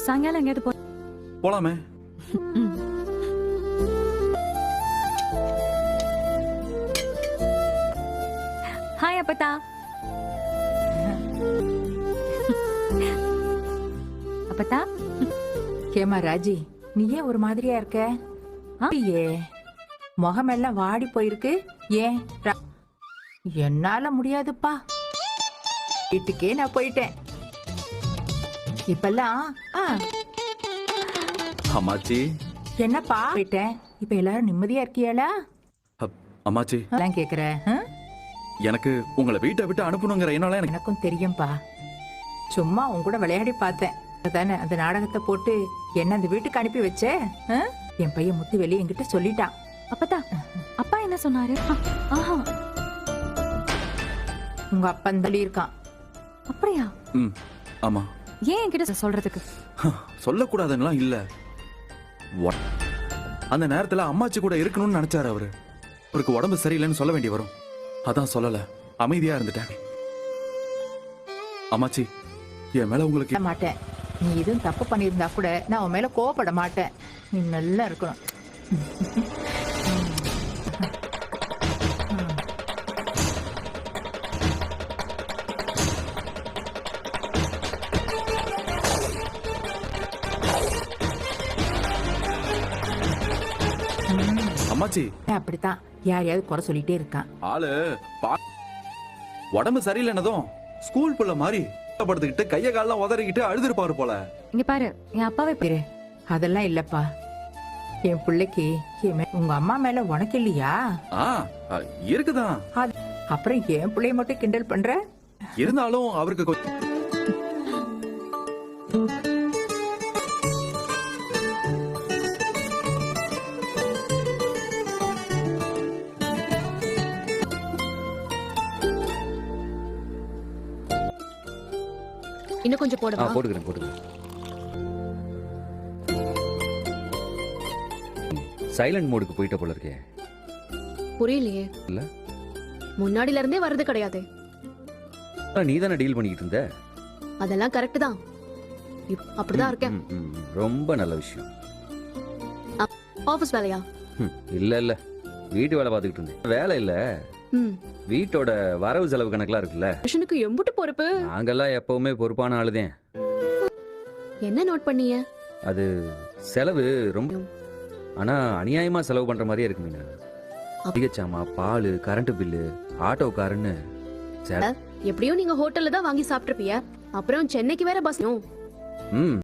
சாயங்காலம் எங்கேயாவது போலாமே. ஹாய் அப்பத்தா. அப்பத்தா. கேமா ராஜி, நீ ஏன் ஒரு மாதிரியா இருக்க? ஏ முகமெல்லாம் வாடி போயிருக்கு. ஏன்? என்னால முடியாதுப்பா. வீட்டுக்கே நான் போயிட்டேன். இப்பெல்லாம் அம்மாச்சி. என்னப்பா போயிட்டேன். இப்ப எல்லாரும் நிம்மதியா இருக்கியாளா? அம்மாச்சி எல்லாம் கேக்குற. எனக்கு உங்களை வீட்டை விட்டு அனுப்பணுங்கிற என்னால எனக்கும் தெரியும்பா. சும்மா உன் கூட விளையாடி பார்த்தேன் தானே. அந்த நாடகத்தை போட்டு என்ன அந்த வீட்டுக்கு அனுப்பி வச்ச. என் பையன் முத்து வெளியே என்கிட்ட சொல்லிட்டான். அப்பத்தா, அப்பா என்ன சொன்னாரு? உங்க அப்பன் தள்ளி இருக்கான். அப்படியா? ஆமா. ஏன் என்கிட்ட சொல்றதுக்கு? சொல்லக்கூடாதுங்களா? இல்ல, அந்த நேரத்துல அம்மாச்சி கூட இருக்கணும்னு நினைச்சாரு அவரு. அவருக்கு உடம்பு சரியில்லைன்னு சொல்ல வேண்டி வரும். அதான் சொல்லல, அமைதியா இருந்துட்டேன். அம்மாச்சி, என் மேல உங்களுக்கு மாட்டேன். நீ எதுவும் தப்பு பண்ணியிருந்தா கூட நான் உன் மேல கோவப்பட மாட்டேன். நீ நல்லா இருக்கணும். அம்மாச்சி அப்படித்தான் யாரையாவது குறை சொல்லிட்டே இருக்கான். ஆளு உடம்பு சரியில்லைன்னதும் ஸ்கூல் புள்ள மாதிரி படுத்துக்கிட்டு கைய காலெல்லாம் உதறிக்கிட்டு அழுதுருப்பாரு போல. இங்க பாரு, என் அப்பாவே பேரு அதெல்லாம் இல்லப்பா. என் பிள்ளைக்கு உங்க அம்மா மேல உனக்கு இல்லையா? இருக்குதான். அப்புறம் என் பிள்ளைய மட்டும் கிண்டல் பண்ற. இருந்தாலும் அவருக்கு இன்னும் கொஞ்சம் போடுவா. போட்டுக்கிறேன். சைலண்ட் மோடுக்கு போயிட்ட போல இருக்கே. புரியலையே. இல்ல, முன்னாடில இருந்தே வரது கிடையாது. நீ தானே டீல் பண்ணிக்கிட்டு இருந்த. அதெல்லாம் கரெக்ட் தான். அப்படிதான் இருக்கேன். ரொம்ப நல்ல விஷயம். ஆபீஸ் வேலையா? இல்ல, வீட்டு வேலை பார்த்துக்கிட்டு இருந்தேன். வேலை இல்ல, வீட்டோட வரவு செலவு கணக்கெல்லாம் இருக்குல்ல. மிஷனுக்கு எம்புட்டு பொறுப்பு. நாங்கெல்லாம் எப்பவுமே பொறுப்பான ஆளுதேன். என்ன நோட் பண்ணீங்க? அது செலவு ரொம்ப, ஆனா அநியாயமா செலவு பண்ற மாதிரியே இருக்கு. மீனா, அதிகச்சாமா, பால், கரண்ட் பில்லு, ஆட்டோ காருன்னு. எப்படியும் நீங்க ஹோட்டல்ல தான் வாங்கி சாப்பிட்டுருப்பீங்க. அப்புறம் சென்னைக்கு வேற பஸ்.